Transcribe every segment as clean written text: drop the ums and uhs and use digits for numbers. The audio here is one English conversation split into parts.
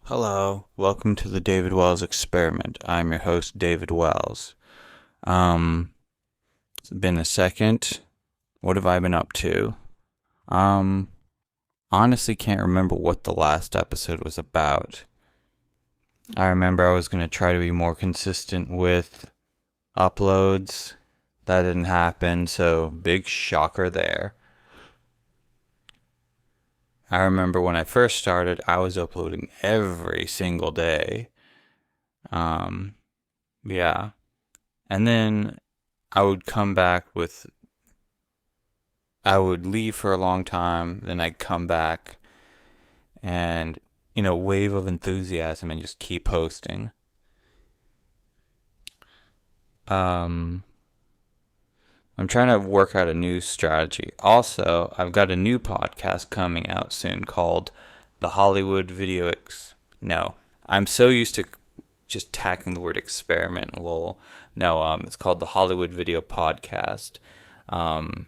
Hello, welcome to the David Wells Experiment. I'm your host, David Wells. Um, it's been a second. What have I been up to? Um, Honestly can't remember what the last episode was about. I remember I was going to try to be more consistent with uploads. That didn't happen, so big shocker there. I remember when I first started, I was uploading every single day. Um, yeah. And then I would come back with, I would leave for a long time, then I'd come back and, wave of enthusiasm and just keep posting. Um, I'm trying to work out a new strategy. Also, I've got a new podcast coming out soon called The Hollywood Video No, I'm so used to just tacking the word experiment, lol. No, it's called The Hollywood Video Podcast. Um,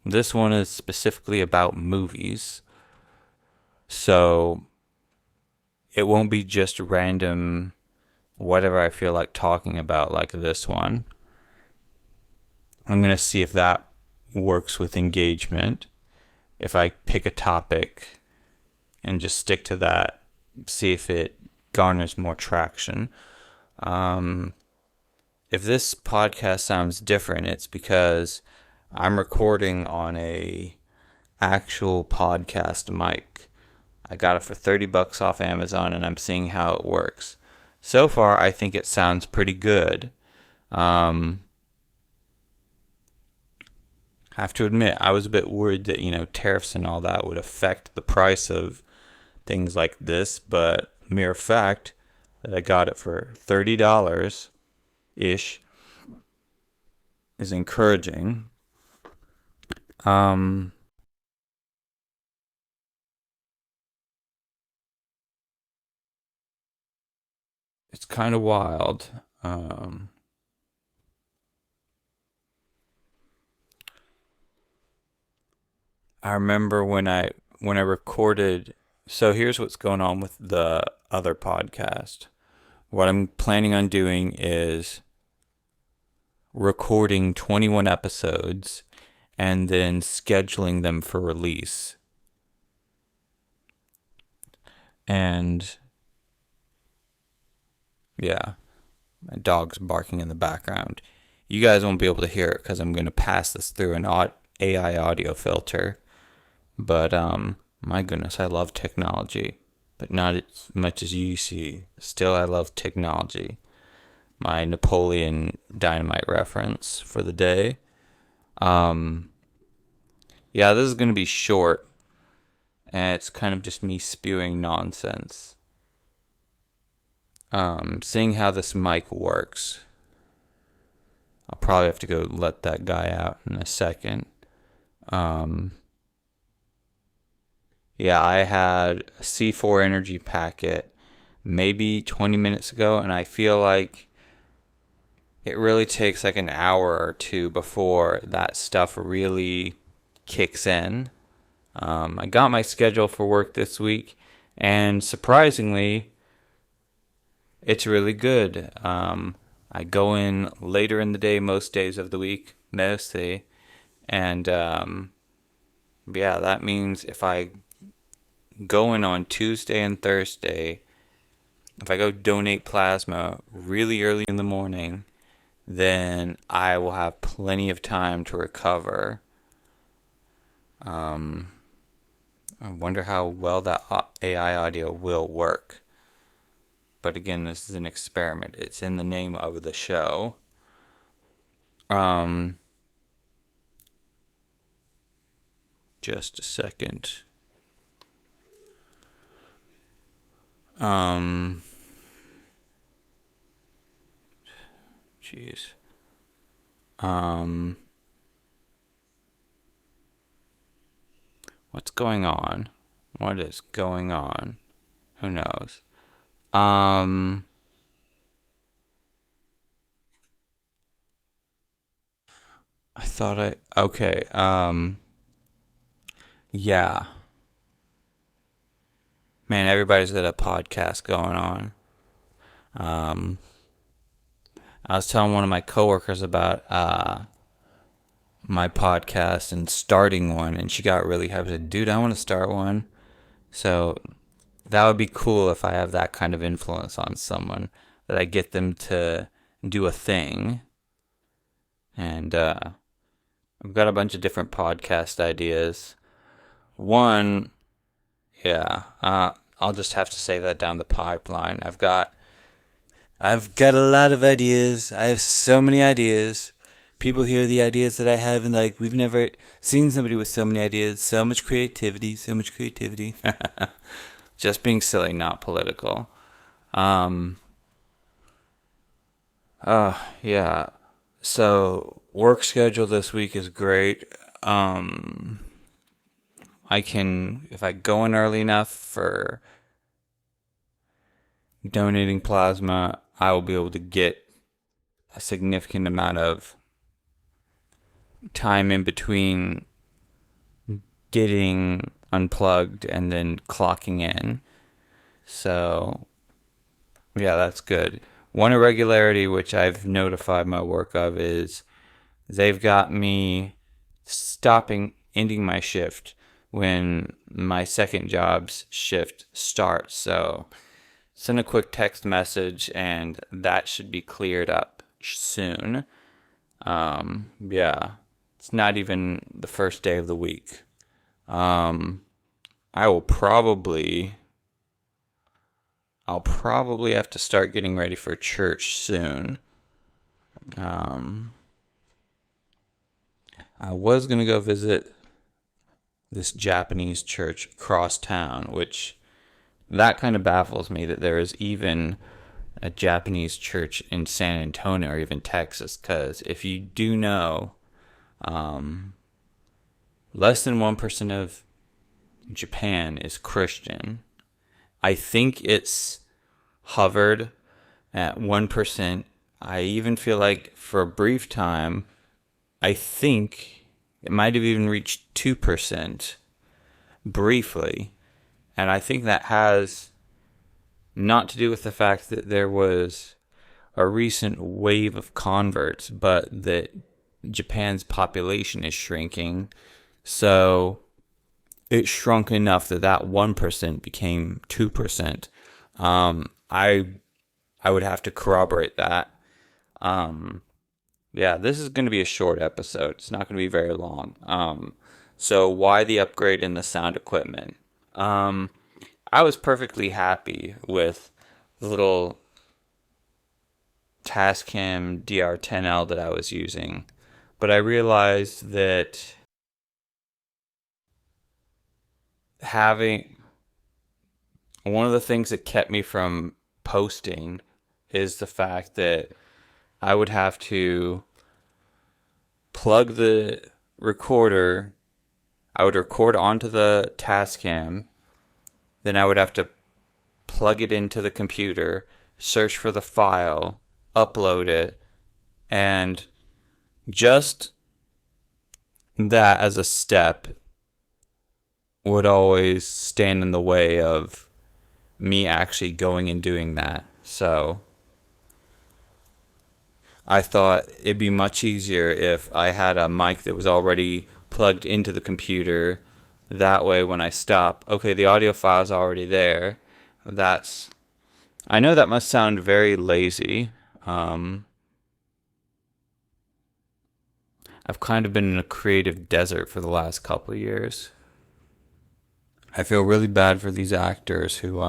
this one is specifically about movies. So it won't be just random whatever I feel like talking about like this one. I'm going to see if that works with engagement. If I pick a topic and just stick to that, see if it garners more traction. If this podcast sounds different, it's because I'm recording on a actual podcast mic. I got it for $30 off Amazon and I'm seeing how it works. So far, I think it sounds pretty good. Have to admit, I was a bit worried that, tariffs and all that would affect the price of things like this, but mere fact that I got it for $30 ish is encouraging. Um, it's kind of wild. I remember when I recorded. So here's what's going on with the other podcast. What I'm planning on doing is recording 21 episodes and then scheduling them for release. And yeah, my dog's barking in the background. You guys won't be able to hear it because I'm going to pass this through an AI audio filter. But my goodness, I love technology, but not as much as you see. Still, I love technology. My Napoleon Dynamite reference for the day. Yeah, this is going to be short, and it's kind of just me spewing nonsense. Seeing how this mic works, I'll probably have to go let that guy out in a second. Yeah, I had a C4 energy packet maybe 20 minutes ago, and I feel like it really takes like an hour or two before that stuff really kicks in. I got my schedule for work this week, and surprisingly, it's really good. I go in later in the day most days of the week, mostly, and yeah, that means if I go in on Tuesday and Thursday, if I go donate plasma really early in the morning, then I will have plenty of time to recover. I wonder how well that AI audio will work. But again, this is an experiment. It's in the name of the show. Um, just a second. Jeez. Um, what's going on? What is going on? Who knows? Um, I thought okay. Yeah. Man, everybody's got a podcast going on. Um, I was telling one of my coworkers about my podcast and starting one, and she got really happy. Said, "Dude, I want to start one." So that would be cool if I have that kind of influence on someone, that I get them to do a thing. And I've got a bunch of different podcast ideas. One, yeah, I'll just have to save that down the pipeline. I've got a lot of ideas. I have so many ideas. People hear the ideas that I have and like, we've never seen somebody with so many ideas, so much creativity, so much creativity. Just being silly, not political. Um, yeah. So work schedule this week is great. Um, I can, if I go in early enough for donating plasma, I will be able to get a significant amount of time in between getting unplugged and then clocking in. So, yeah, that's good. One irregularity which I've notified my work of is they've got me ending my shift when my second job's shift starts. So, send a quick text message and that should be cleared up soon. Yeah, it's not even the first day of the week. Um, I will probably, I'll probably have to start getting ready for church soon. Um, I was gonna go visit this Japanese church across town, which that kind of baffles me that there is even a Japanese church in San Antonio or even Texas. Because if you do know, um, less than 1% of Japan is Christian. I think it's hovered at 1%. I even feel like for a brief time, I think it might have even reached 2% briefly. And I think that has not to do with the fact that there was a recent wave of converts, but that Japan's population is shrinking. So it shrunk enough that that 1% became 2%. I would have to corroborate that. Yeah, this is going to be a short episode. It's not going to be very long. So why the upgrade in the sound equipment? I was perfectly happy with the little Tascam DR10L that I was using, but I realized that having one of the things that kept me from posting is the fact that I would have to plug the recorder. I would record onto the Tascam, then I would have to plug it into the computer, search for the file, upload it, and just that as a step would always stand in the way of me actually going and doing that. So I thought it'd be much easier if I had a mic that was already plugged into the computer. That way, when I stop, okay, the audio file is already there. I know that must sound very lazy. I've kind of been in a creative desert for the last couple of years. I feel really bad for these actors who,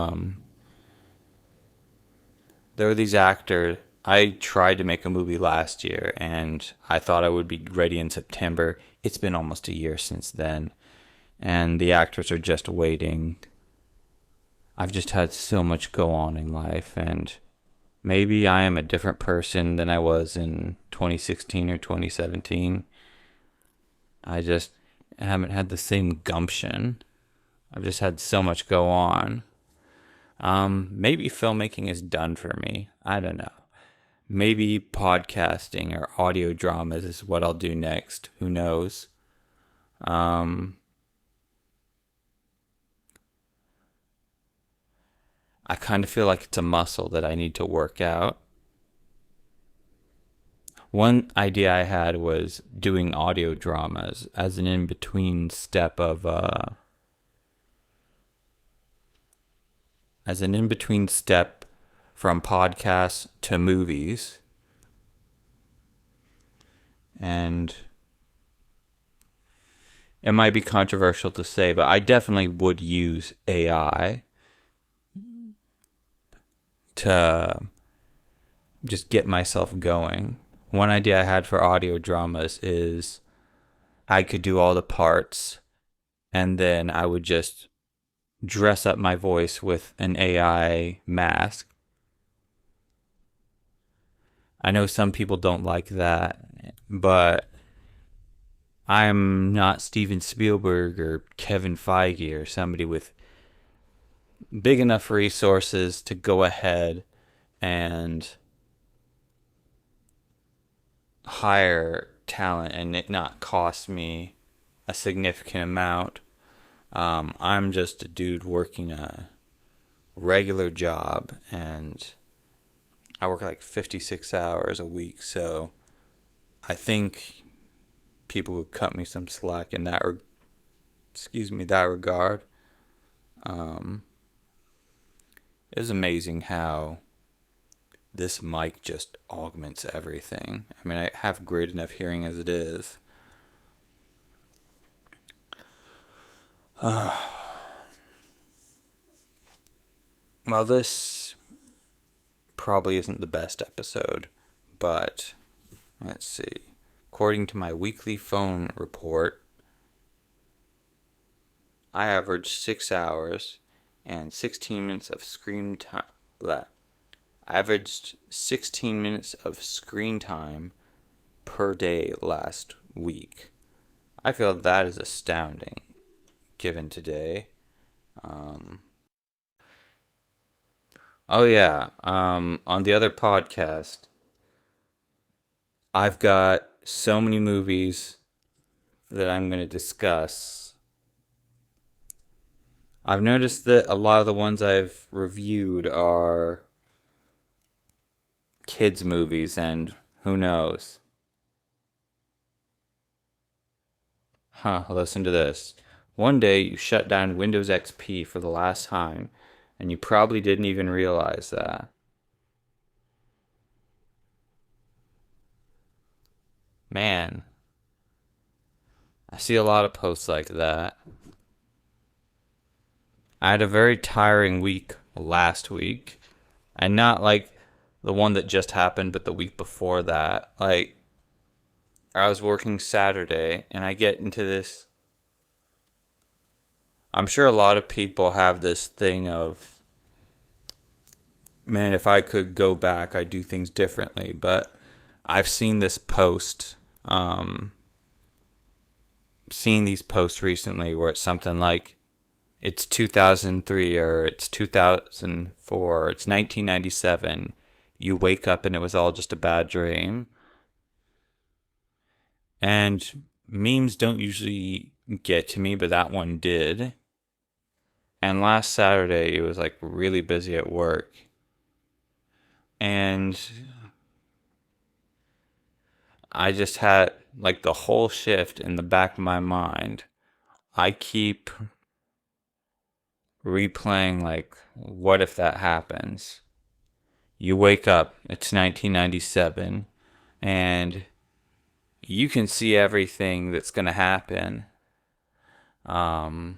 there were these actors. I tried to make a movie last year and I thought I would be ready in September. It's been almost a year since then. And the actors are just waiting. I've just had so much go on in life, and maybe I am a different person than I was in 2016 or 2017. I just haven't had the same gumption. I've just had so much go on. Maybe filmmaking is done for me. I don't know. Maybe podcasting or audio dramas is what I'll do next. Who knows? Um, I kind of feel like it's a muscle that I need to work out. One idea I had was doing audio dramas as an in-between step of as an in-between step from podcasts to movies. And it might be controversial to say, but I definitely would use AI to just get myself going. One idea I had for audio dramas is I could do all the parts and then I would just dress up my voice with an AI mask. I know some people don't like that, but I'm not Steven Spielberg or Kevin Feige or somebody with big enough resources to go ahead and hire talent and it not cost me a significant amount. I'm just a dude working a regular job and I work like 56 hours a week, so I think people would cut me some slack in that that regard. It's amazing how this mic just augments everything. I mean, I have great enough hearing as it is. Well, this probably isn't the best episode, but let's see. According to my weekly phone report, I averaged 6 hours and 16 minutes of screen time. I averaged 16 minutes of screen time per day last week. I feel that is astounding, given today. On the other podcast, I've got so many movies that I'm going to discuss. I've noticed that a lot of the ones I've reviewed are kids' movies, and who knows? Listen to this. One day you shut down Windows XP for the last time, and you probably didn't even realize that. Man, I see a lot of posts like that. I had a very tiring week last week, and not like the one that just happened, but the week before that. Like, I was working Saturday, and I get into this. I'm sure a lot of people have this thing of, man, if I could go back, I'd do things differently. But I've seen this post, seen these posts recently where it's something like, it's 2003 or it's 2004 or it's 1997. You wake up and it was all just a bad dream. And memes don't usually get to me, but that one did. And last Saturday, it was like really busy at work. And I just had like the whole shift in the back of my mind. I keep replaying like, what if that happens? You wake up, it's 1997, and you can see everything that's going to happen. One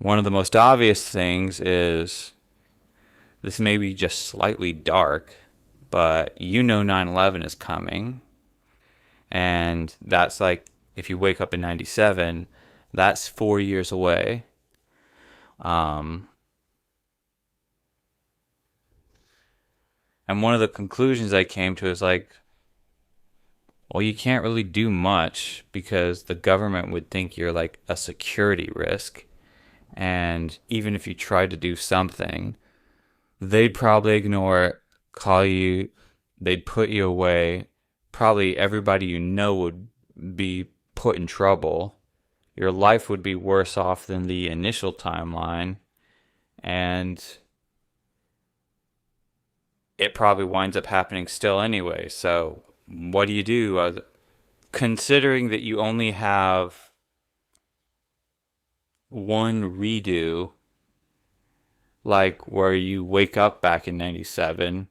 of the most obvious things is, this may be just slightly dark, but 9/11 is coming. And that's like, if you wake up in 97, that's 4 years away. And one of the conclusions I came to is like, well, you can't really do much because the government would think you're like a security risk. And even if you tried to do something, they'd probably ignore it, call you, they'd put you away. Probably everybody you know would be put in trouble. your life would be worse off than the initial timeline, and it probably winds up happening still anyway. So, what do you do? Considering that you only have one redo, like where you wake up back in 97,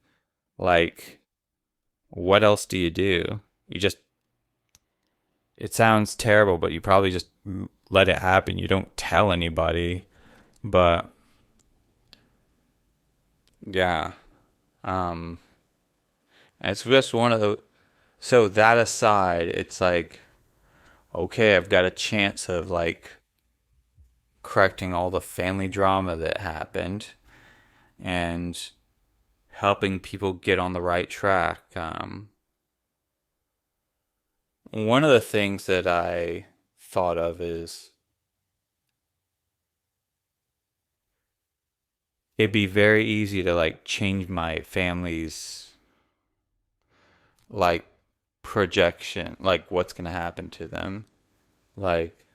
like, what else do you do? You just, it sounds terrible, but you probably just let it happen. You don't tell anybody. But, yeah. Um, it's just one of the, so that aside, it's like, okay, I've got a chance of like correcting all the family drama that happened and helping people get on the right track. One of the things that I thought of is it'd be very easy to like change my family's like projection, like what's gonna happen to them. Like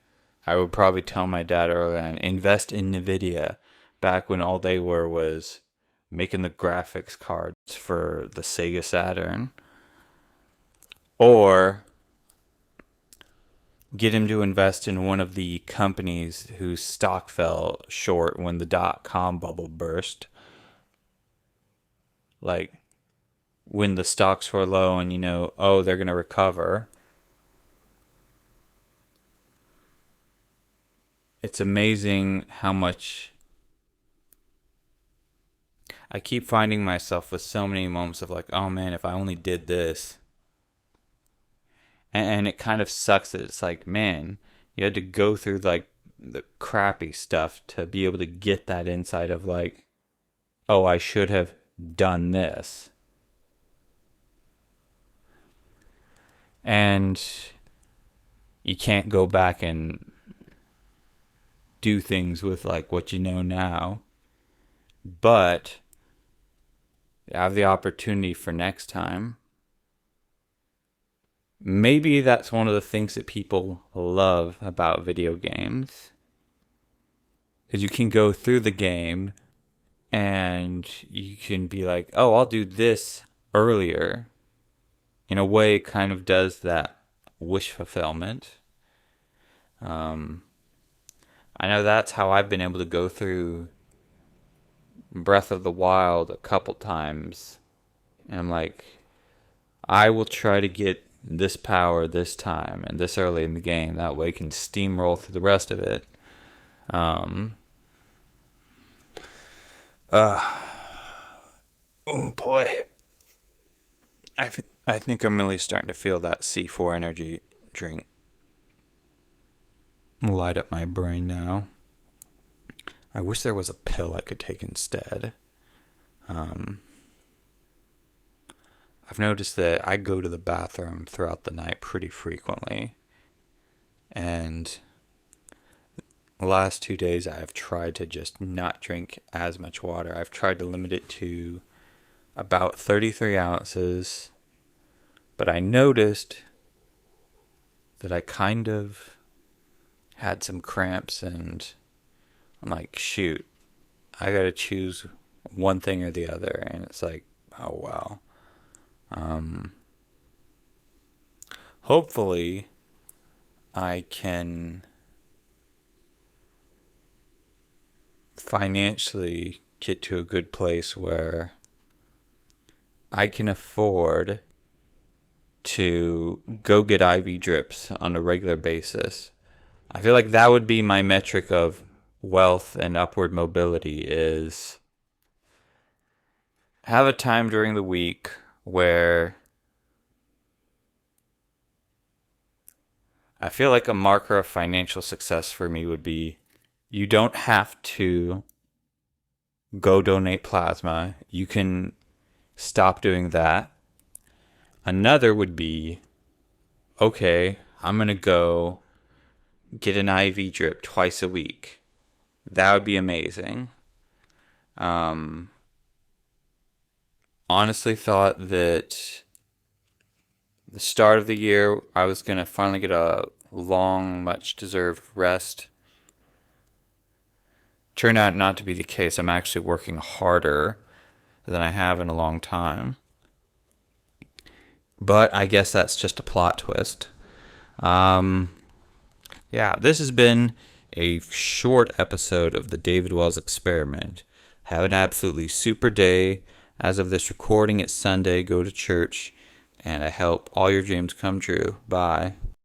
I would probably tell my dad early on, invest in Nvidia, back when all they were was making the graphics cards for the Sega Saturn, or get him to invest in one of the companies whose stock fell short when the dot-com bubble burst. Like when the stocks were low and oh, they're going to recover. It's amazing how much I keep finding myself with so many moments of like, oh man, if I only did this. And it kind of sucks that it's like, man, you had to go through like the crappy stuff to be able to get that insight of like, oh, I should have done this. And you can't go back and do things with like what you know now. But you have the opportunity for next time. Maybe that's one of the things that people love about video games. Because you can go through the game and you can be like, oh, I'll do this earlier. In a way, it kind of does that wish fulfillment. I know that's how I've been able to go through Breath of the Wild a couple times. And I'm like, I will try to get this power this time and this early in the game. That way I can steamroll through the rest of it. Oh boy. I think I'm really starting to feel that C4 energy drink light up my brain now. I wish there was a pill I could take instead. I've noticed that I go to the bathroom throughout the night pretty frequently. And the last 2 days I have tried to just not drink as much water. I've tried to limit it to about 33 ounces. But I noticed that I kind of had some cramps, and I'm like, shoot, I gotta choose one thing or the other. And it's like, oh wow. Hopefully I can financially get to a good place where I can afford to go get IV drips on a regular basis. I feel like that would be my metric of wealth and upward mobility, is have a time during the week where I feel like a marker of financial success for me would be you don't have to go donate plasma. You can stop doing that. Another would be, okay, I'm going to go get an IV drip twice a week. That would be amazing. Honestly thought that the start of the year I was going to finally get a long, much deserved rest turned out not to be the case. I'm actually working harder than I have in a long time. But I guess that's just a plot twist. Yeah, this has been a short episode of the David Wells Experiment. Have an absolutely super day. As of this recording, it's Sunday. Go to church. And I hope all your dreams come true. Bye.